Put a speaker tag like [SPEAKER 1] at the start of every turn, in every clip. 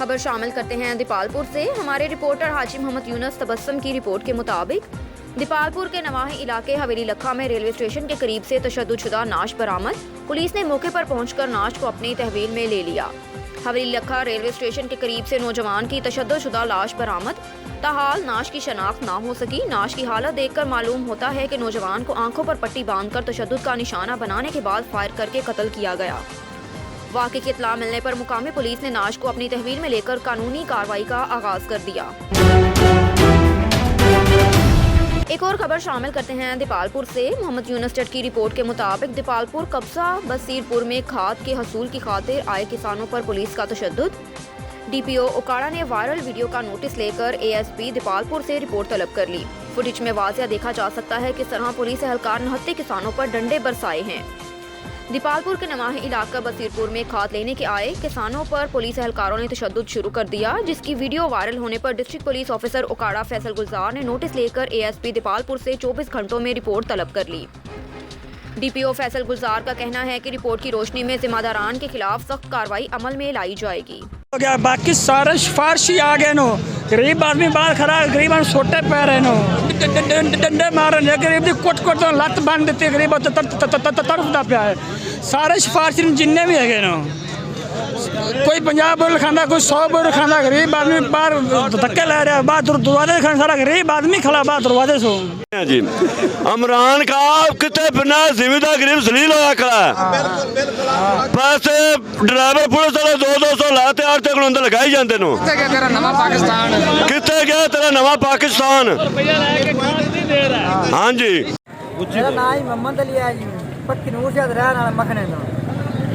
[SPEAKER 1] खबर शामिल करते हैं दीपालपुर से। हमारे रिपोर्टर हाजी मोहम्मद यूनस तबस्सुम की रिपोर्ट के मुताबिक दीपालपुर के नवाही इलाके हवेली लखा में रेलवे स्टेशन के करीब से तशद्दुदशुदा नाश बरामद। पुलिस ने मौके पर पहुंचकर नाश को अपनी तहवील में ले लिया। हवेली लखा रेलवे स्टेशन के करीब से नौजवान की तशद्दुदशुदा लाश बरामद। ताहाल नाश की शनाख्त ना हो सकी। नाश की हालत देखकर मालूम होता है कि नौजवान को आंखों पर पट्टी बांधकर तशद्दुद का निशाना बनाने के बाद फायर करके कत्ल किया गया। वाक़े की इत्तला मिलने पर मुकामी पुलिस ने नाश को अपनी तहवील में लेकर कानूनी कार्रवाई का आगाज कर दिया। एक और खबर शामिल करते हैं दीपालपुर से। मोहम्मद यूनस जट की रिपोर्ट के मुताबिक दीपालपुर कब्जा बसीरपुर में खाद के हसूल की खातिर आए किसानों पर पुलिस का तशद्दुद। DPO ओकाड़ा ने वायरल वीडियो का नोटिस लेकर ASP दीपालपुर से रिपोर्ट तलब कर ली। फुटेज में वाज़िया देखा जा सकता है किस तरह पुलिस एहलकार नहत्ते किसानों पर डंडे बरसाए हैं। दीपालपुर के नवाही इलाका बसीरपुर में खाद लेने के आए किसानों पर पुलिस एहलकारों ने तशद्दुद शुरू कर दिया, जिसकी वीडियो वायरल होने पर district police officer Okara Faisal Gulzar ने नोटिस लेकर ASP दीपालपुर से 24 घंटों में रिपोर्ट तलब कर ली। DPO फैसल गुलजार का कहना है कि रिपोर्ट की रोशनी में जिम्मेदारान के खिलाफ सख्त कार्रवाई अमल में लाई जाएगी।
[SPEAKER 2] बाकी सारे सिफारशी आ गए नो, गरीब आदमी बाहर खड़ा, गरीब छोटे पैर है नो, डंडे मार रहे, गरीब की कोट कोट तो लत बांध देती है, गरीब तड़फता पिया है। सारे सिफारशी जिन्ने भी है नो, कोई 50 बोल खाना, कोई 100 बोल खाना, गरीब आदमी बाहर धक्के ले रहा है, बाहर दरवाजे खाना, सारा गरीब आदमी खड़ा बाहर दरवाजे से
[SPEAKER 3] जी। इमरान का कितने बिना जिम्मेदार गरीब जलील होया खड़ा है। पैसे ड्राइवर पुलिस वाले 200 लाते 8 तक अंदर लगाई जाते नो। कितने गया तेरा नवा पाकिस्तान? हाँ जी।
[SPEAKER 4] मेरा नाम ही मोहम्मद अली है जी, पक्की नूर से रहने वाला मखने का।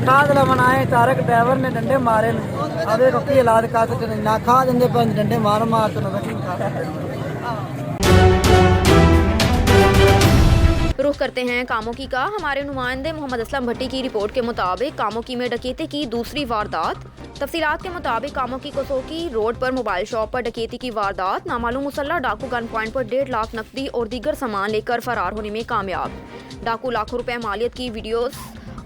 [SPEAKER 4] खाद बनाए तारक ड्राइवर ने डंडे मारे, अब एक की इलाज का तो ना खा देंगे पर डंडे मार तो
[SPEAKER 1] रुख करते हैं कामोकी का। हमारे नुमाइंदे मोहम्मद असलम भट्टी की रिपोर्ट के मुताबिक कामोकी में डकैती की दूसरी वारदात। तफसीलात के मुताबिक कामोकी कोसोकी रोड पर मोबाइल शॉप पर डकैती की वारदात। नामालूम मुसल्ला डाकू गन पॉइंट पर 1.5 लाख नकदी और दीगर सामान लेकर फरार होने में कामयाब। डाकू लाखों रुपए मालियत की वीडियोस,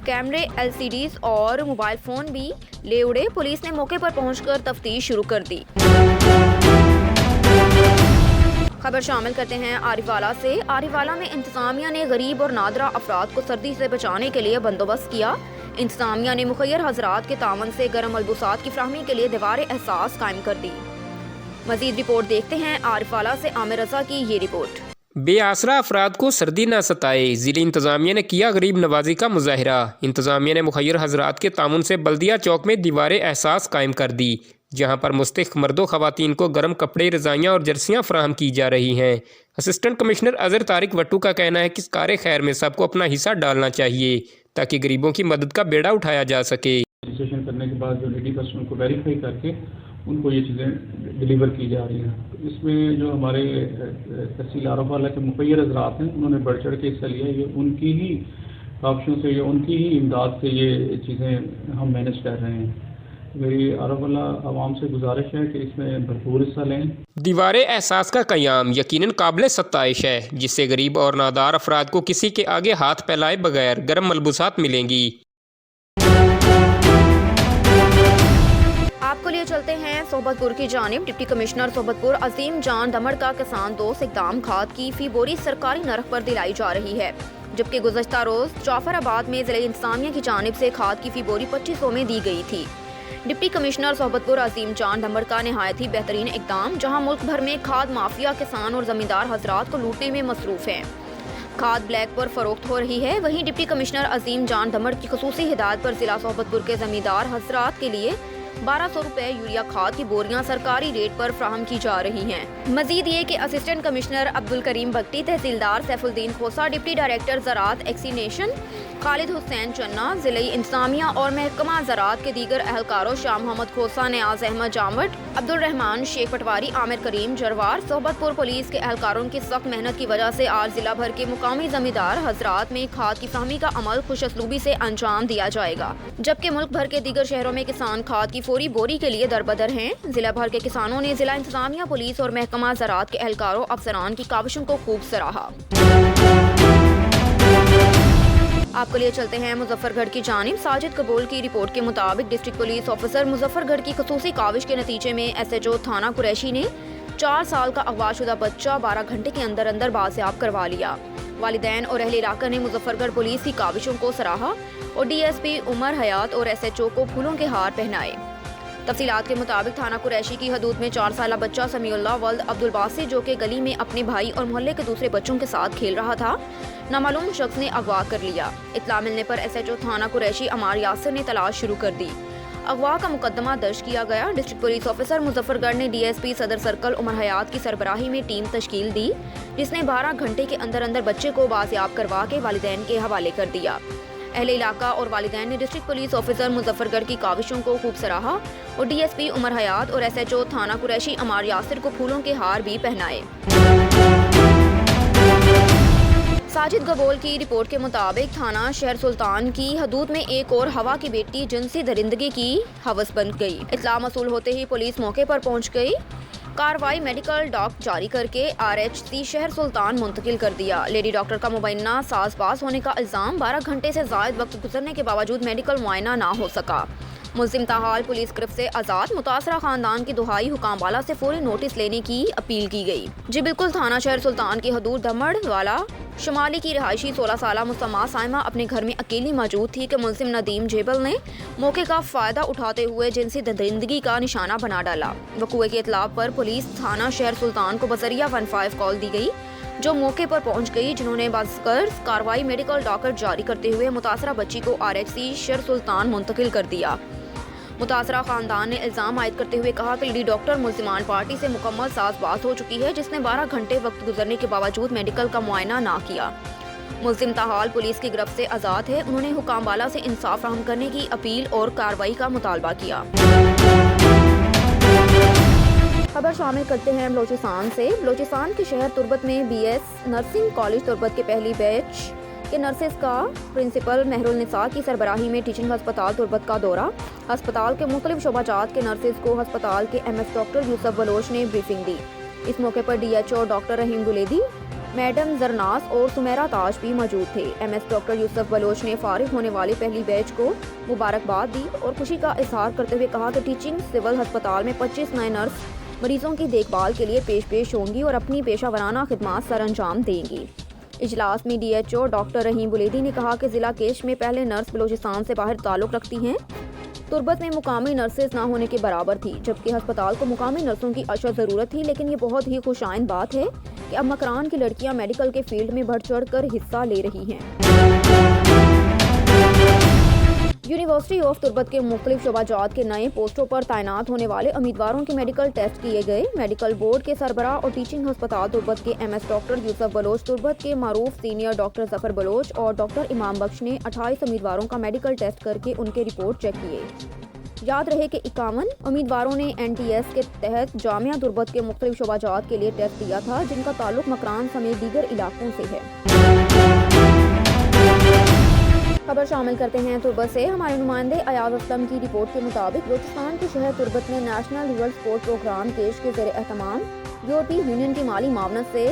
[SPEAKER 1] कैमरे, LCDs और मोबाइल फ़ोन भी ले उड़े। पुलिस ने मौके पर पहुंचकर तफ्तीश शुरू कर दी। खबर शामिल करते हैं आरिफवाला से। आरिफवाला में इंतजामिया ने गरीब और नादरा अफराद को सर्दी से बचाने के लिए बंदोबस्त किया। इंतजामिया ने मुखैर हजरात के तावन से गर्म मलबूसात की फ्राहमी के लिए दीवार एहसास कायम कर दी। मजीद रिपोर्ट देखते हैं आरिफवाला से आमिर रजा की ये रिपोर्ट।
[SPEAKER 5] बेआसरा अफराद को सर्दी न सताए, ज़िली इंतज़ामिया ने किया गरीब नवाजी का मुजाहरा। इंतज़ामिया ने मुखैर हजरात के तामुन से बल्दिया चौक में दीवार एहसास कायम कर दी, जहां पर मुस्तहिक मर्दों ख़वातीन को गर्म कपड़े, रज़ाइयाँ और जर्सियाँ फराहम की जा रही हैं। असिस्टेंट कमिश्नर अज़हर तारिक वट्टू का कहना है कि इस कार्य खैर में सबको अपना हिस्सा डालना चाहिए ताकि गरीबों की मदद का बेड़ा उठाया जा सके।
[SPEAKER 6] रजिस्ट्रेशन करने के बाद जो रेडी पर्सन को वेरीफाई करके उनको ये चीज़ें डिलीवर की जा रही हैं। इसमें जो हमारे तहसील आरिफवाला के मुखैर हजरात हैं, उन्होंने बढ़ चढ़ के हिस्सा लिया। ये उनकी ही ऑप्शन से, ये उनकी ही इमदाद से ये चीज़ें हम मैनेज कर रहे हैं। मेरी आरिफवाला आवाम से गुजारिश है कि इसमें भरपूर हिस्सा लें।
[SPEAKER 5] दीवार एहसास का क़याम यकीनन काबिल सत्ताइश है, जिससे गरीब और नादार अफराद को किसी के आगे हाथ फैलाए बगैर गर्म मलबूसात मिलेंगी।
[SPEAKER 1] आपको लिए चलते हैं सोबतपुर की जानिब। डिप्टी कमिश्नर सोबतपुर अजीम जान दमड़ का किसान दोस्त इकदाम खाद की फी बोरी सरकारी नरख पर दिलाई जा रही है, जबकि गुज़श्ता रोज़ जाफराबाद में ज़िले इंतज़ामिया की जानिब से खाद की फी बोरी 2500 में दी गई थी। डिप्टी कमिश्नर सोबतपुर अजीम जान दमड़ का नहायत ही बेहतरीन इकदाम, जहाँ मुल्क भर में खाद माफिया किसान और ज़मींदार हजरात को लूटने में मसरूफ़ हैं। खाद ब्लैक पर फरोख्त हो रही है। वहीं डिप्टी कमिश्नर अजीम जान दमड़ की खुसूसी हिदायत पर ज़िला सोबतपुर के ज़मींदार हजरात के लिए 1200 रुपए यूरिया खाद की बोरियां सरकारी रेट पर फ्राहम की जा रही हैं। मजीद ये कि असिस्टेंट कमिश्नर अब्दुल करीम भट्टी, तहसीलदार सैफुद्दीन खोसा, डिप्टी डायरेक्टर ज़राअत एक्सीनेशन खालिद हुसैन चन्ना, ज़िले इंतज़ामिया और महकमा ज़राअत के दीगर अहलकारों शाह मोहम्मद खोसा, नियाज अहमद जामट, अब्दुल रहमान शेख पटवारी, आमिर करीम जरवार, सोबतपुर पुलिस के अहलकारों की सख्त मेहनत की वजह से आज जिला भर के मुकामी जमींदार हजरात में खाद की फहमी का अमल खुशअस्लूबी से अंजाम दिया जाएगा, जबकि मुल्क भर के दीगर शहरों में किसान खाद की फौरी बोरी के लिए दरबदर हैं। जिला भर के किसानों ने जिला इंतजामिया, पुलिस और महकमा ज़राअत के अहलकारों अफसरान की काविशों को खूब सराहा। आपके लिए चलते हैं मुजफ्फरगढ़ की जानिब। साजिद कबूल की रिपोर्ट के मुताबिक डिस्ट्रिक्ट पुलिस ऑफिसर मुजफ्फरगढ़ की खसूसी काविश के नतीजे में SHO थाना कुरैशी ने 4 साल का अगवाशुदा बच्चा 12 घंटे के अंदर अंदर बाजियाब करवा लिया। वालिदैन और अहले इलाका ने मुजफ्फरगढ़ पुलिस की काविशों को सराहा और DSP उमर हयात और SHO को फूलों के हार पहनाए। तफसीलात के मुताबिक थाना कुरैशी की हदूद में 4 साला बच्चा समीउल्लाह वल्द अब्दुल बासी जो कि गली में अपने भाई और मोहल्ले के दूसरे बच्चों के साथ खेल रहा था, नामालूम शख्स ने अगवा कर लिया। इत्तला मिलने पर SHO थाना कुरैशी अमार यासिर ने तलाश शुरू कर दी। अगवा का मुकदमा दर्ज किया गया। डिस्ट्रिक्ट पुलिस ऑफिसर मुजफ्फरगढ़ ने DSP सदर सर्कल उमर हयात की सरबराही में टीम तश्कील दी, जिसने 12 घंटे के अंदर अंदर बच्चे को बाजियाब करवा के वालिदैन के हवाले कर दिया। अहले इलाका और वालिदैन ने डिस्ट्रिक्ट पुलिस ऑफिसर मुजफ्फरगढ़ की काविशों को खूब सराहा और DSP उमर हयात और SHO थाना कुरैशी अमार यासिर को फूलों के हार भी पहनाए। साजिद गबोल की रिपोर्ट के मुताबिक थाना शहर सुल्तान की हदूद में एक और हवा की बेटी जिनसी दरिंदगी की हवस बन गई। इत्तला मसूल होते ही पुलिस मौके पर पहुंच गई। कार्रवाई मेडिकल डॉक जारी करके RHC शहर सुल्तान मुंतकिल कर दिया। लेडी डॉक्टर का मुबैना साजबाज होने का इल्ज़ाम, 12 घंटे से ज़ायद वक्त गुजरने के बावजूद मेडिकल मुआयना ना हो सका। मुल्ज़िम ताहाल पुलिस गिरफ्त से आज़ाद। मुतासरा खानदान की दुहाई हुकामवाला से फौरी नोटिस लेने की अपील की गई। जी बिल्कुल, थाना शहर सुल्तान की हदूद दमड़ वाला शुमाली की रिहायशी 16 साला मुसम्मा साइमा अपने घर में अकेली मौजूद थी कि मुल्ज़िम नदीम जेबल ने मौके का फ़ायदा उठाते हुए जिनसी दरिंदगी का निशाना बना डाला। वक़ूए की इत्तला पर पुलिस थाना शहर सुल्तान को बज़रिया 15 कॉल दी गई, जो मौके पर पहुंच गई, जिन्होंने बाज़कर कार्रवाई मेडिकल डॉकेट जारी करते हुए मुतासरा बच्ची को RHC शहर सुल्तान मुंतकिल कर दिया। मुतासरा खानदान ने इल्ज़ाम आयद करते हुए कहा कि लेडी डॉक्टर मुल्ज़िमान पार्टी से मुकम्मल साज़बाज़ हो चुकी है, जिसने 12 घंटे वक्त गुजरने के बावजूद मेडिकल का मुआयना ना किया। मुल्ज़िम ताहाल पुलिस की गिरफ्त से आज़ाद है। उन्होंने हुकामवाला से इंसाफ फराहम करने की अपील और कार्रवाई का मुतालबा किया। खबर शामिल करते हैं बलोचिस्तान से। बलोचिस्तान के शहर तुर्बत में BS नर्सिंग कॉलेज तुर्बत के पहली बैच के नर्सेज का प्रिंसिपल महरुल निसा की सरबराही में टीचिंग हस्पताल तुर्बत का दौरा। हस्पताल के मुख्तलिफ शोबाजात के नर्सेज को हस्पताल के MS डॉक्टर यूसुफ बलोच ने ब्रीफिंग दी। इस मौके पर DHO डॉक्टर रहीम गुलेदी, मैडम जरनास और सुमेरा ताज भी मौजूद थे। MS डॉक्टर यूसुफ बलोच ने फारिग होने वाली पहली बैच को मुबारकबाद दी और खुशी का इजहार करते हुए कहा कि टीचिंग सिविल हस्पताल में 25 नए नर्स मरीजों की देखभाल के लिए पेश होंगी और अपनी पेशा वराना खिदमात सर अंजाम देंगी। इजलास में DHO डॉक्टर रहीम बुलेदी ने कहा कि ज़िला केश में पहले नर्स बलोचिस्तान से बाहर ताल्लुक़ रखती हैं। तुर्बत में मुकामी नर्सेज ना होने के बराबर थी, जबकि हस्पताल को मुकामी नर्सों की अशद ज़रूरत थी। लेकिन ये बहुत ही खुशाइन बात है कि अब मकरान की लड़कियां मेडिकल के फील्ड में बढ़ चढ़ कर हिस्सा ले रही हैं। यूनिवर्सिटी ऑफ तुर्बत के मुख्तलिफ शोबाजात के नए पोस्टों पर तैनात होने वाले उम्मीदवारों के मेडिकल टेस्ट किए गए। मेडिकल बोर्ड के सरबराह और टीचिंग हस्पताल तुर्बत के MS doctor Yusuf Bloch, Turbat के मारूफ सीनियर डॉक्टर जफर बलोच और डॉक्टर इमाम बख्श ने 28 उम्मीदवारों का मेडिकल टेस्ट करके उनके रिपोर्ट चेक किए। याद रहे कि 51 उम्मीदवारों ने NTS के तहत जामिया तुर्बत के मुख्तलिफ शोबाजात के लिए टेस्ट दिया था, जिनका ताल्लुक मकरान समेत दीगर इलाकों से है। खबर शामिल करते हैं तुर्बत से। हमारे नुमाइंदे अयाज असलम की रिपोर्ट के मुताबिक बलोचिस्तान के शहर तुर्बत में नेशनल रूरल स्पोर्ट प्रोग्राम केश के ज़ेर एहतमाम यूरोपीय यूनियन की माली मावनत से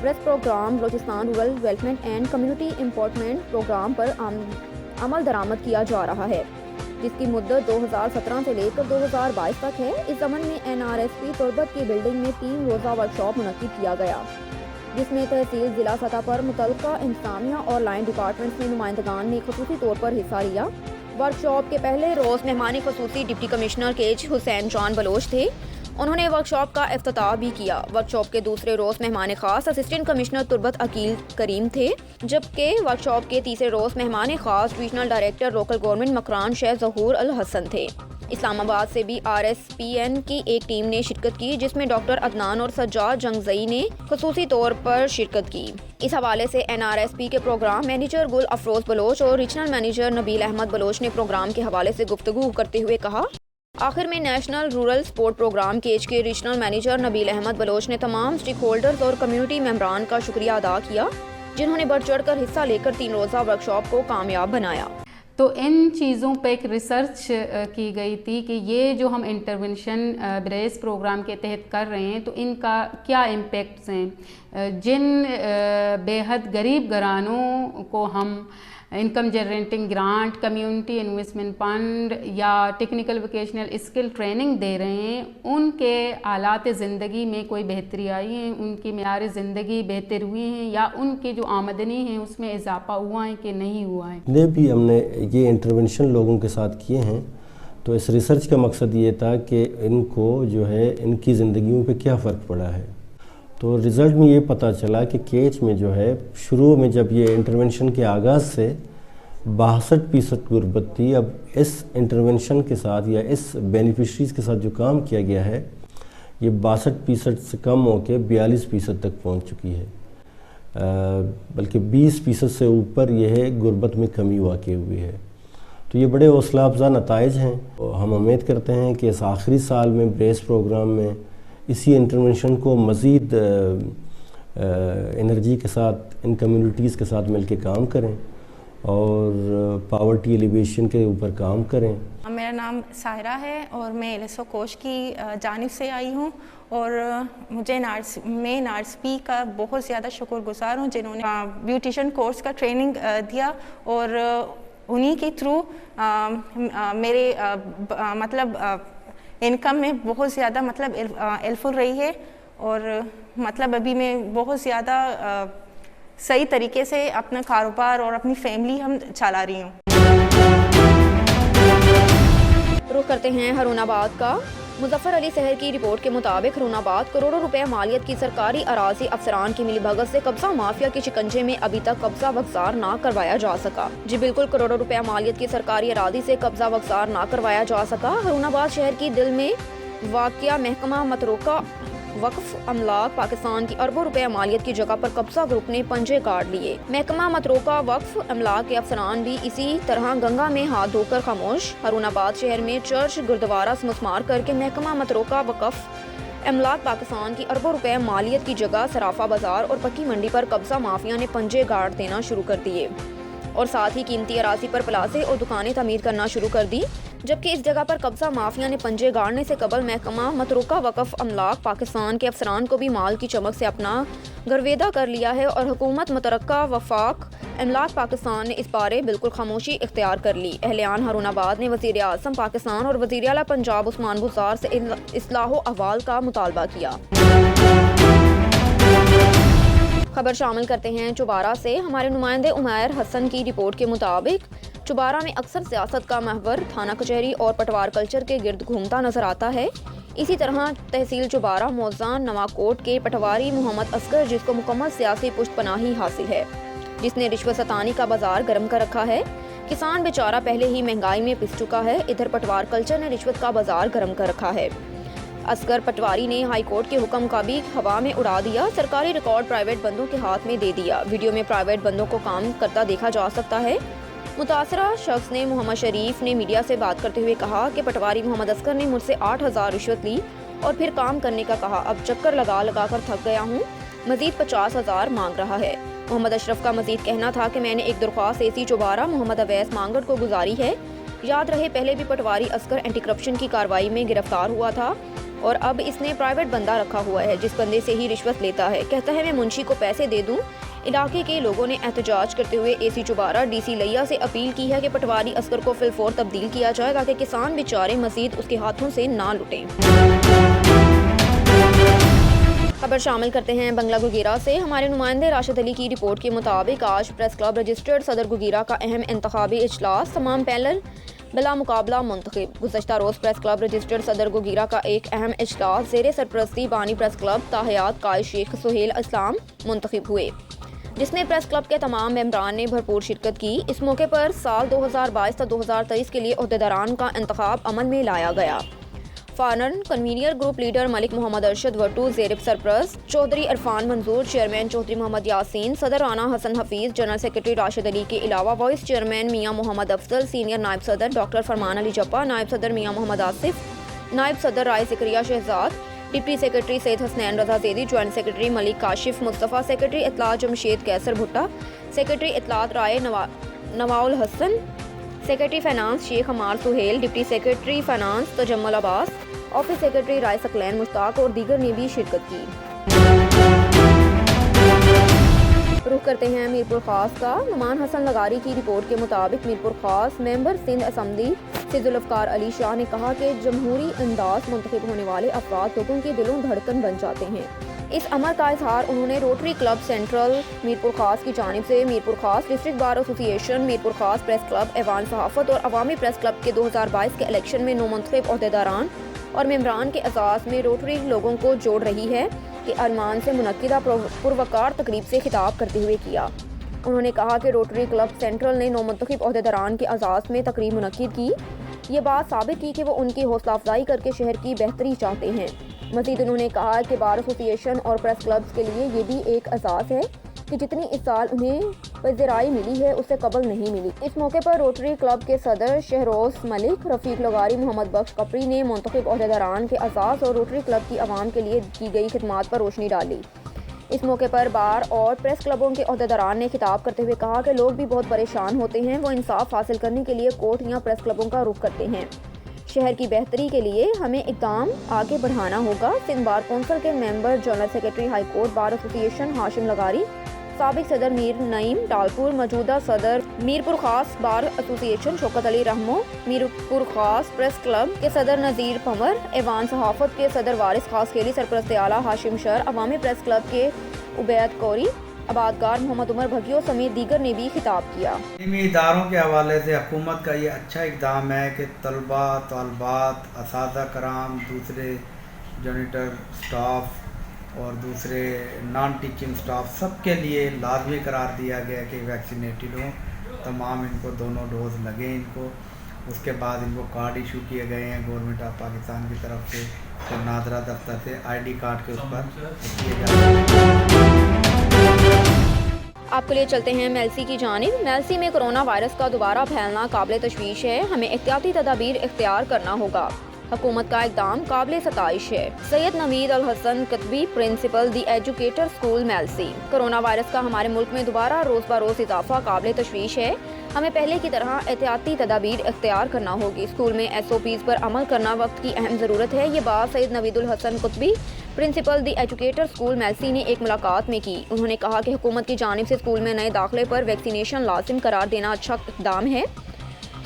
[SPEAKER 1] BRACE programme Balochistan rural development and community empowerment programme पर अमल दरामद किया जा रहा है, जिसकी मुद्दत 2017 से लेकर 2022 तक है। इस ज़मन में NRSP तुर्बत की बिल्डिंग में 3 रोज़ा वर्कशॉप मुनक्किद किया गया, जिसमें तहसील जिला सतह पर मुतल्लिका इंतजामिया और लाइन डिपार्टमेंट्स में नुमाइंदगान ने खसूसी तौर पर हिस्सा लिया। वर्कशॉप के पहले रोज़ मेहमानी खसूसी डिप्टी कमिश्नर केज हुसैन जॉन बलोच थे। उन्होंने वर्कशॉप का इफ्तिताह भी किया। वर्कशॉप के दूसरे रोज़ मेहमान खास असिस्टेंट कमिश्नर तुर्बत अकील करीम थे, जबकि वर्कशॉप के तीसरे रोज़ मेहमान खास divisional director local government Makran Sheikh Zahoor al Hasan थे। इस्लामाबाद से भी RSPN की एक टीम ने शिरकत की, जिसमें डॉक्टर अदनान और सज्जाद जंगजई ने खसूसी तौर पर शिरकत की। इस हवाले से NRSP के प्रोग्राम मैनेजर गुल अफरोज बलोच और रीजनल मैनेजर नबील अहमद बलोच ने प्रोग्राम के हवाले से गुफ्तगू करते हुए कहा। आखिर में नेशनल रूरल स्पोर्ट प्रोग्राम केज के रीजनल मैनेजर नबील अहमद बलोच ने तमाम स्टेक होल्डर्स और कम्युनिटी मेंबरान का शुक्रिया अदा किया, जिन्होंने बढ़ चढ़ कर हिस्सा लेकर 3 रोज़ा वर्कशॉप को कामयाब बनाया।
[SPEAKER 7] तो इन चीज़ों पे एक रिसर्च की गई थी कि ये जो हम इंटरवेंशन ब्रेस प्रोग्राम के तहत कर रहे हैं, तो इनका क्या इम्पेक्ट्स हैं। जिन बेहद गरीब घरानों को हम income generating grant, community investment fund या टेक्निकल वोकेशनल स्किल ट्रेनिंग दे रहे हैं, उनके हालात ज़िंदगी में कोई बेहतरी आई है, उनकी मेयार ज़िंदगी बेहतर हुई हैं या उनकी जो आमदनी है उसमें इजाफा हुआ है कि नहीं हुआ है।
[SPEAKER 8] ने भी हमने ये इंटरवेंशन लोगों के साथ किए हैं, तो इस रिसर्च का मकसद ये था कि इनको जो है इनकी ज़िंदगियों पे क्या फ़र्क पड़ा है। तो रिज़ल्ट में ये पता चला कि केच में जो है शुरू में जब ये इंटरवेंशन के आगाज़ से 62% गुर्बत थी, अब इस इंटरवेंशन के साथ या इस बेनिफिशरीज़ के साथ जो काम किया गया है ये 62% से कम होकर 42% तक पहुंच चुकी है, बल्कि 20% से ऊपर यह गुर्बत में कमी वाक़ई हुई है। तो ये बड़े हौसला अफजा नताइज हैं। हम उम्मीद करते हैं कि इस आखिरी साल में ब्रेस प्रोग्राम में इसी इंटरवेंशन को मज़ीद एनर्जी के साथ इन कम्युनिटीज़ के साथ मिलकर काम करें और पावर्टी एलिवेशन के ऊपर काम करें।
[SPEAKER 9] मेरा नाम साहिरा है और मैं एलएसओ कोश की जानिब से आई हूँ और मुझे मैं नार्सपी का बहुत ज़्यादा शुक्रगुजार हूँ जिन्होंने ब्यूटिशियन कोर्स का ट्रेनिंग दिया और उन्हीं के थ्रू मेरे मतलब इनकम में बहुत ज़्यादा मतलब हेल्पफुल रही है और मतलब अभी मैं बहुत ज़्यादा सही तरीके से अपना कारोबार और अपनी फैमिली हम चला रही हूँ।
[SPEAKER 1] रुख करते हैं हरुणाबाद का। मुजफ्फर अली सहर की रिपोर्ट के मुताबिक हरुणाबाद करोड़ों रुपए मालियत की सरकारी अराजी अफसरान की मिलीभगत से कब्जा माफिया के शिकंजे में अभी तक कब्जा वगजार ना करवाया जा सका। जी बिल्कुल, करोड़ों रुपए मालियत की सरकारी अराजी से कब्जा वगजार ना करवाया जा सका। हरुणाबाद शहर की दिल में वाक़िया महकमा मतरूका वक्फ अमलाक पाकिस्तान की अरबों रुपए मालियत की जगह पर कब्जा ग्रुप ने पंजे गाड़ लिए। महकमा मतरूका वक्फ अमलाक के अफसरान भी इसी तरह गंगा में हाथ धोकर खामोश। हरुणाबाद शहर में चर्च गुरुद्वारा से मुस्मार करके महकमा मतरूका वक्फ अमलाक पाकिस्तान की अरबों रुपए मालियत की जगह सराफा बाजार और पक्की मंडी पर कब्जा माफिया ने पंजे गाड़ देना शुरू कर दिए और साथ ही कीमती अराजी पर प्लाजे और दुकानें तमीर करना शुरू कर दी। जबकि इस जगह पर कब्जा माफिया ने पंजे गाड़ने से कबल महकमा मतरूका वक्फ अमलाक पाकिस्तान के अफसरान को भी माल की चमक से अपना गरवेदा कर लिया है और हुकूमत मुतरक्का वफाक अमलाक पाकिस्तान ने इस बारे बिल्कुल खामोशी इख्तियार कर ली। अहलियान हरुणाबाद ने वज़ीर आज़म पाकिस्तान और वज़ीर आला पंजाब उस्मान बुज़दार से इस्लाहो अहवाल का मुतालबा किया। खबर शामिल करते हैं चुबारा से। हमारे नुमाइंदे उमैर हसन की रिपोर्ट के मुताबिक चुबारा में अक्सर सियासत का महवर थाना कचहरी और पटवार कल्चर के गिर्द घूमता नजर आता है। इसी तरह तहसील चुबारा मौज़ान नवाकोट के पटवारी मोहम्मद असगर, जिसको मुकम्मल सियासी पुष्टपनाही हासिल है, जिसने रिश्वत सतानी का बाजार गर्म कर रखा है। किसान बेचारा पहले ही महंगाई में पिस चुका है, इधर पटवार कल्चर ने रिश्वत का बाजार गर्म कर रखा है। असगर पटवारी ने हाई कोर्ट के हुक्म का भी हवा में उड़ा दिया, सरकारी रिकॉर्ड प्राइवेट बंदों के हाथ में दे दिया। वीडियो में प्राइवेट बंदों को काम करता देखा जा सकता है। मुतासरा शख्स ने मोहम्मद शरीफ ने मीडिया से बात करते हुए कहा कि पटवारी मोहम्मद असगर ने मुझसे 8000 रिश्वत ली और फिर काम करने का कहा। अब चक्कर लगा लगा कर थक गया हूँ, मजीद 50,000 मांग रहा है। मोहम्मद अशरफ का मजीद कहना था कि मैंने एक दरख्वास्त एसी चुबारा मोहम्मद अवैस मांगड़ को गुजारी है। याद रहे पहले भी पटवारी असगर एंटी करप्शन की कार्रवाई में गिरफ्तार हुआ था और अब इसने प्राइवेट बंदा रखा हुआ है जिस बंदे से ही रिश्वत लेता है। कहता है मैं मुंशी को पैसे दे दूं। इलाके के लोगों ने एहतजाज करते हुए एसी चुबारा डीसी लिया से अपील की है कि पटवारी असगर को फिलफौर तब्दील किया जाए ताकि किसान बेचारे मजीद उसके हाथों से ना लुटें। खबर शामिल करते हैं बंगला गुगीरा से। हमारे नुमाइंदे राशिद अली की रिपोर्ट के मुताबिक आज प्रेस क्लब रजिस्टर्ड सदर गुगीरा का अहम इंतखाबी इजलास, तमाम पैनल बिला मुकाबला मुंतखब। गुज़श्ता रोज़ प्रेस क्लब रजिस्टर्ड सदर गुगीरा का एक अहम इजलास ज़ेरे सरपरस्ती बानी प्रेस क्लब ताहयात कायद शेख सुहेल इस्लाम मुंतखब हुए, जिसमें प्रेस क्लब के तमाम मेंबरान ने भरपूर शिरकत की। इस मौके पर साल 2022 से 2023 के लिए ओहदेदारान का इंतखाब अमल में लाया गया। Former convener group leader Malik Mohammad Arshad Wattoo, ज़ेरिब सरप्रस्त चौधरी इरफान मंजूर, चेयरमैन चौधरी मोहम्मद यासीन, सदर राना हसन हफीज़, जनरल सेक्रेटरी राशिद अली के अलावा वाइस चेयरमैन मियाँ मोहम्मद अफजल, सीनियर नायब सदर डॉक्टर फरमान अली जप्पा, नायब सदर मियाँ मोहम्मद आसिफ, नायब सदर Rai Zakaria Shahzad, deputy secretary Syed Hasnain Raza Zaidi, joint secretary Malik Kashif Mustafa, secretary इत्तलात जमशेद कैसर भुट्टा, सेक्रेटरी इत्तलात Rai Nawaul Hassan, secretary finance Sheikh Hamar Suhail, deputy secretary finance Tajammul Abbas, office secretary Rai Saqlain Mushtaq और दीगर ने भी शिरकत की। रुख करते हैं मीरपुर खास का। नुमान हसन लगारी की रिपोर्ट के मुताबिक मीरपुर खास मेंबर सिंध असम्बली से जुल्फ़कार अली शाह ने कहा कि जमहूरी अंदाज मुंतखब होने वाले अफराद लोगों की दिलों धड़कन बन जाते हैं। इस अमर का इजहार उन्होंने रोटरी क्लब सेंट्रल मीरपुर खास की जानिब से मीरपुर खास district bar association, Mirpur Khas press club, ऐवान सहाफ़त और अवामी प्रेस क्लब के 2022 के इलेक्शन में नौमुंतखब ओहदेदारान और मेम्बरान के असास में रोटरी लोगों को जोड़ रही है कि अरमान से मुनक्किदा पुरवकार तकरीब से खिताब करते हुए किया। उन्होंने कहा कि रोटरी क्लब सेंट्रल ने नौमुंतखब ओहदेदारान के असास में तकरीब मुनक्किद की। ये बात साबित की कि वो उनकी हौसला अफजाई करके शहर की बेहतरी चाहते हैं। मज़ीद उन्होंने कहा कि बार एसोसिएशन और प्रेस क्लब्स के लिए ये भी एक एहसास है कि जितनी इस साल उन्हें पज़िराई मिली है उससे कबल नहीं मिली। इस मौके पर रोटरी क्लब के सदर शहरोज मलिक, रफ़ीक लगारी, मोहम्मद बख्श कपरी ने मुंतखब ओहदेदारान के असास और रोटरी क्लब की आवाम के लिए की गई खिदमात पर रोशनी डाली। इस मौके पर बार और प्रेस क्लबों के ओहदेदारान ने खिताब करते हुए कहा कि लोग भी बहुत परेशान होते हैं, वो इंसाफ हासिल करने के लिए कोर्ट या प्रेस क्लबों का रुख करते हैं। शहर की बेहतरी के लिए हमें इक़दाम आगे बढ़ाना होगा। सिंध बार कौंसिल के member, general secretary high court bar association Hashim Lagari, साबिक सदर मीर नईम टालपुर, मौजूदा सदर Mirpur Khas bar association Shaukat Ali Rahmo, Mirpur Khas press club के सदर नज़ीर पमर, ऐवान सहाफ़त के सदर वारिस खास खेली, सरपरस्त आला हाशिम शर, अवामी प्रेस क्लब के उबैद कौरी, आबादगार मोहम्मद उमर भगियो समेत दीगर ने भी खिताब किया।
[SPEAKER 10] तलीमी इदारों के हवाले से हुकूमत का ये अच्छा इक़दाम है कि तलबा, तलबात, असातिज़ा कराम, दूसरे जॉनिटर स्टाफ और दूसरे नॉन टीचिंग स्टाफ सबके लिए लाजमी करार दिया गया कि वैक्सीनेटेड हों। तमाम इनको दोनों डोज लगे इनको। उसके बाद इनको कार्ड इशू किए गए हैं गवर्नमेंट ऑफ पाकिस्तान की तरफ से, तो नादरा दफ्तर से ID कार्ड के उस पर किए जा रहे हैं।
[SPEAKER 1] आपके लिए चलते हैं मेलसी की जानिब। मेलसी में कोरोना वायरस का दोबारा फैलना काबिल तशवीश है, हमें एहतियाती तदाबीर इख्तियार करना होगा। हुकूमत का इक़दाम काबिल सताइश है। Syed Naveed al Hasan Qutbi, principal the educator school Mailsi. Corona virus का हमारे मुल्क में दोबारा रोज़ ब रोज़ इजाफा काबिल तशवीश है, हमें पहले की तरह एहतियाती तदाबीर इख्तियार करना होगी। स्कूल में SOPs पर अमल करना वक्त की अहम ज़रूरत है। ये बात सैयद नवीद उल Hasan Qutbi, principal the educator school Mailsi ने एक मुलाकात में की। उन्होंने कहा कि हुकूमत की जानिब से स्कूल में नए दाखिले पर वैक्सीनेशन लाजिम करार देना अच्छा इक़दाम है।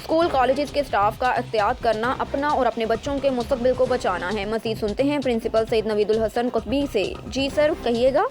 [SPEAKER 1] स्कूल कॉलेजेस के स्टाफ का एहतियात करना अपना और अपने बच्चों के मुस्तकबिल को बचाना है। मज़ीद सुनते हैं प्रिंसिपल सैयद नवीद उल हसन कतबी से। जी सर, कहिएगा।